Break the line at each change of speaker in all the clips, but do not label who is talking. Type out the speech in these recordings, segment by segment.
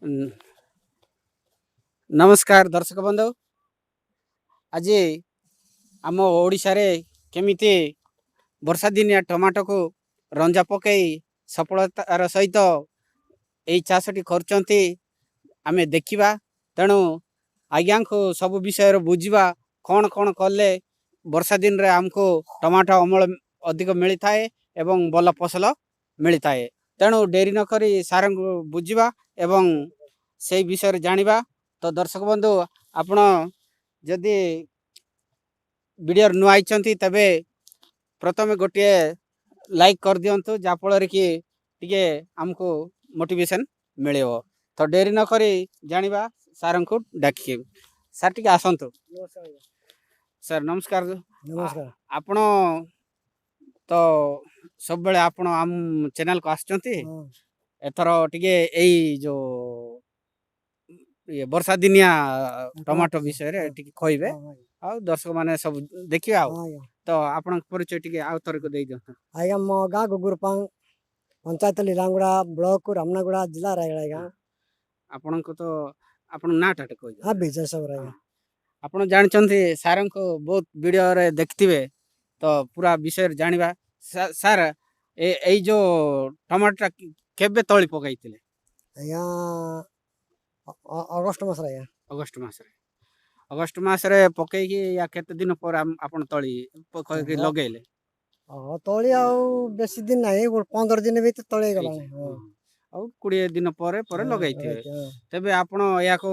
न- नमस्कार दर्शक बंधु। आज आम ओडिशा रे केमिति वर्षा दिनिया टमाटो को रंजा पकई सफलतार सहित यही चाषटी करचंती आमे देखिबा। तेणु आज्ञा को सब विषय बुझा कौन कौन कले वर्षा दिन रे हमको टमाटो अमल अधिक मिलता है एवं भल फसल मिलता है। तेणु डेरी न करी सार बुझा एवं से विषय जानिबा। तो दर्शक बंधु आपण जदि वीडियो नुआ आइचंती तबे प्रथम गोटे लाइक कर दियंतु जाफल कि टिके हमको मोटिवेशन मिलियो। तो डेरी न करी जानिबा सार को डाकिए। सार टिके आसंतु। सर नमस्कार।
नमस्कार।
आपण तो सब बेले आपण आम चैनल को आछंती एथर टिके एई जो ये वर्षा दिनिया टमाटो विषय रे टिके कहबे आ दर्शक माने सब देखिए आ। तो आपण परिचय टिके आ थर को देई दियो।
आया मो गा गुगुरपांग पंचायत लीलांगुड़ा ब्लॉक रामनागुड़ा जिला रायगढ़ गांव।
आपण को तो आपण नाटा टे कहि
हां विजय सब राय।
आपण जानचंती सारन को बहुत वीडियो रे देखथिबे तो पूरा विषय जानिबा। सर एई जो टमाटर केबे तळी पकाइतिले?
आया अगस्त मास राय।
अगस्त मास रे। अगस्त मास रे पकई कि या केते दिन पर आपण तळी पकई लगेले?
तळी आ बेसी दिन नाही 15 दिन भीतर तळे गला।
आ 20 दिन पर लगाइथिबे। तबे आपण या को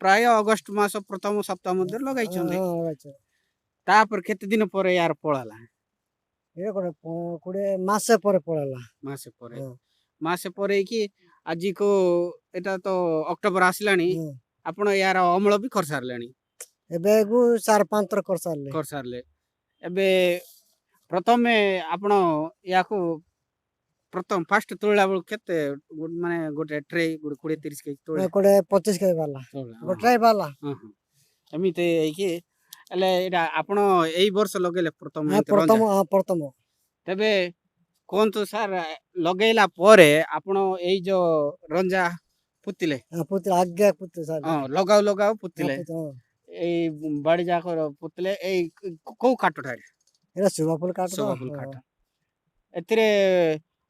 प्राय अगस्त मास प्रथम सप्ताह मध्ये लगाइछन्ते। तापर केते दिन पर यार पळाला?
ये कोड़े मासे पर पड़ला।
मासे पर मासे पर कि आजि को एटा तो अक्टोबर आसलानी आपण यार अमल भी कर सारलानी।
एबे गु 4-5 तर कर
सारले एबे प्रथम आपण या को प्रथम फास्ट तोळा बळ केते माने गोटे ट्रे 20-30 केजी तोळा
कोड़े 25 के वाला गोटे वाला।
एमिते कि एले एटा आपण एई वर्ष लगेले प्रथम
प्रथम
तबे कोंतु सर लगेला परे आपण एई जो रंजा पुतिले
आगे पुतले सर
लगाउ लगाउ पुतिले एई बाड़ी जाकर पुतले एई को काटो ठारे
एरा सुबाफुल काट
एतिरे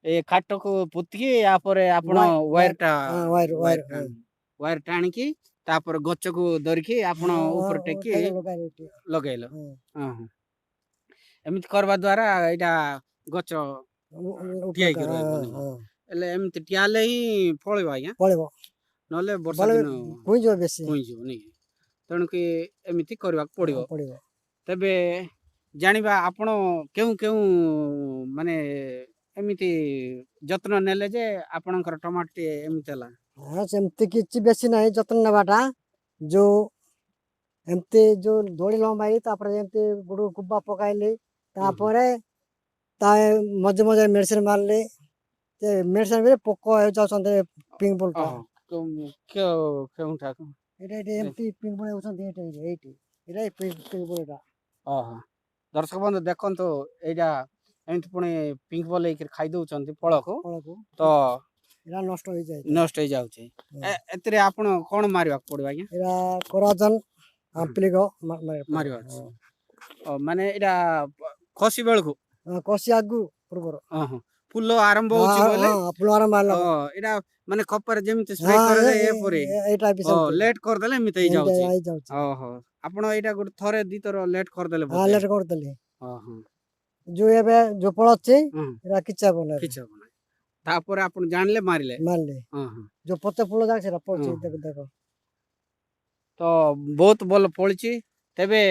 ए काट को पुतकी या परे आपण वायर टाणी की तापर गच्छ को धरकी आपण ऊपर टेकी लगैलो। एमित करबा द्वारा एटा गच्छ टियाई के रहबो। एले एमित टियाले ही फळिबो आज्ञा
पळिबो
नले वर्षा दिन
कुई जो बेसी
नै तेणु कि एमिति करबा पड़िबो। तबे जानिबा आपण केउ केउ माने एमिति जत्न नेले जे आपणकर टमाटर एमिति हला?
हां सेमति किछि बेसी नाही जत्न नेबाटा जो एमती जो दोड़ी लंबाई तापर एमती गुडू गुब्बा पकाइले तापरे ताए मजे मजे मेडिसिन मारले ते मेडिसिन बे पोको हो जाउछन्ते पिंक बोलटा
केउठा
एटा एमती पिंक बोल होछन्ते एटा पिंक बोलटा।
दर्शक बंधु देखंतु एटा एमती पुणी पिंक बॉल खाई दउछन्ते फल को तो
एरा नष्ट हो
जाउछे। एतरे आपण कोन मारिबा पड़िबा आज्ञा?
एरा कोराजन आम्प्लिगो
मारिबा माने एटा खसी बेलको
कसी आगु पुरबर
फुल आरंभ होची बोले
फुल आरंभ आला
एटा माने खपर जेमिति स्प्रे करे ए परे
एटा भी
लेट कर देले मिते जाउछे। ओहो आपण एटा गुड थरे दी तर लेट कर देले
हां लेट कर देले
ओहो
जो एबे जो पळछि एरा किचा बने
तापर आपण जानले मारले
जो पत्ते फुल जाक सेरा पळछि देख देखो
तो बहुत बल पळछि। तबे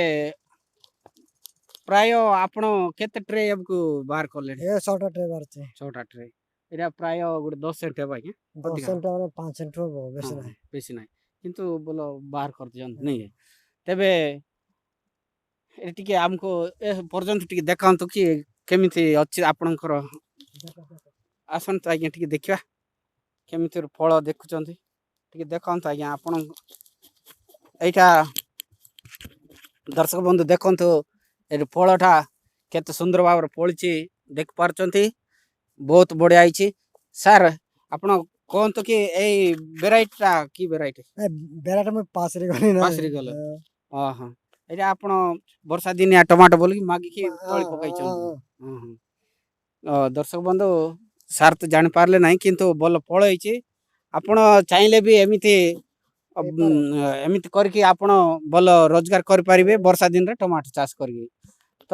प्राय आपण केते ट्रे को बाहर करले?
ए 6टा ट्रे बाहर छे
6टा ट्रे एरा प्राय गुड 10 सेंट हेबा के
10 सेंट माने 5 सेंट हो बेसी
नाही किंतु बोलो बाहर कर जन नहीं है। तबे ए टिके हमको ए पर्यंत टिके देखांतो कि केमिति अछि आपनकर आसन तो आज्ञा टिके देखिबा केमिति फल देखुचंती टिके देखांतो आज्ञा आपण एटा दर्शक बंधु देखंतो ए फलटा केते सुंदर भाव फळछि देख पारचंती बहुत बढ़िया आइछि। सर आपण कहतु कि एई भेराइटीटा कि भेराइटी
ବେରାଟା ମୁଁ ପାସରେ ଗଲି ନା
ପାସରି ଗଲ ଓହୋ ଏଇଟା ଆପଣ ବର୍ଷା ଦିନିଆ ଟମାଟୋ ବୋଲିକି ମାଗିକି ତଳି ପକାଇଛନ୍ତି ଦର୍ଶକ ବନ୍ଧୁ ସାର୍ ତ ଜାଣିପାରିଲେ ନାହିଁ କିନ୍ତୁ ଭଲ ଫଳ ହେଇଛି ଆପଣ ଚାହିଁଲେ ବି ଏମିତି କରିକି ଆପଣ ଭଲ ରୋଜଗାର କରିପାରିବେ ବର୍ଷା ଦିନରେ ଟମାଟୋ ଚାଷ କରିକି ତ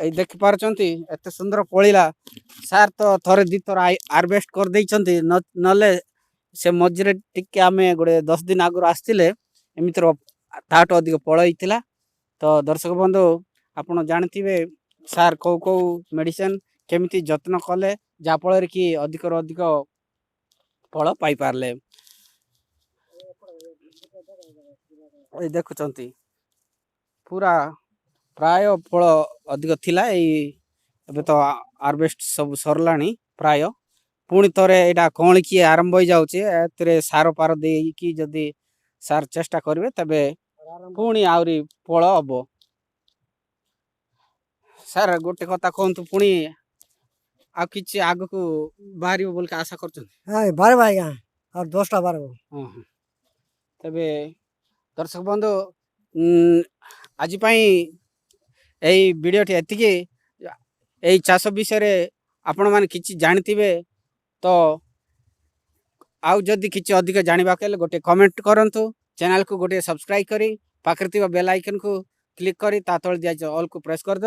ଏଇ ଦେଖିପାରୁଛନ୍ତି ଏତେ ସୁନ୍ଦର ଫଳିଲା ସାର୍ ତ ଥରେ ଦୁଇଥର ହାରଭେଷ୍ଟ କରିଦେଇଛନ୍ତି ନହେଲେ ସେ ମଝିରେ ଟିକେ ଆମେ ଗୋଟେ 10 ଦିନ ଆଗରୁ ଆସିଥିଲେ ଏମିତିର ତାଠୁ ଅଧିକ ଫଳ ହେଇଥିଲା ତ ଦର୍ଶକ ବନ୍ଧୁ ଆପଣ ଜାଣିଥିବେ ସାର୍ କୋଉ କୋଉ ମେଡିସିନ କେମିତି ଯତ୍ନ କଲେ ଯାହାଫଳରେ କି ଅଧିକରୁ ଅଧିକ ଫଳ ପାଇପାରିଲେ ଏଇ ଦେଖୁଛନ୍ତି ପୁରା ପ୍ରାୟ ଫଳ ଅଧିକ ଥିଲା ଏଇ ଏବେ ତ ହାରଭେଷ୍ଟ ସବୁ ସରିଲାଣି ପ୍ରାୟ ପୁଣି ଥରେ ଏଇଟା କଅଁଳିକି ଆରମ୍ଭ ହେଇଯାଉଛି ଏଥିରେ ସାର ପାର ଦେଇକି ଯଦି ସାର୍ ଚେଷ୍ଟା କରିବେ ତେବେ ପୁଣି ଆହୁରି ଫଳ ହବ ସାର୍ ଗୋଟେ କଥା କୁହନ୍ତୁ ପୁଣି ଆଉ କିଛି ଆଗକୁ ବାହାରିବ ବୋଲି ଆଶା କରୁଛନ୍ତି
ହଁ ବାରବ ଆଜ୍ଞା ଆଉ 10ଟା ବାରବ
ହଁ ହଁ ତେବେ ଦର୍ଶକ ବନ୍ଧୁ ଆଜି ପାଇଁ ଏଇ ଭିଡ଼ିଓଟି ଏତିକି ଏଇ ଚାଷ ବିଷୟରେ ଆପଣମାନେ କିଛି ଜାଣିଥିବେ ତ ଆଉ ଯଦି କିଛି ଅଧିକ ଜାଣିବାକୁ ହେଲେ ଗୋଟେ କମେଣ୍ଟ କରନ୍ତୁ ଚ୍ୟାନେଲକୁ ଗୋଟେ ସବସ୍କ୍ରାଇବ୍ କରି ପାଖରେ ଥିବା ବେଲ୍ ଆଇକନ୍କୁ କ୍ଲିକ୍ କରି ତା ତଳେ ଦିଆଯାଇଥିବା ଅଲ୍କୁ ପ୍ରେସ୍ କରିଦିଅନ୍ତୁ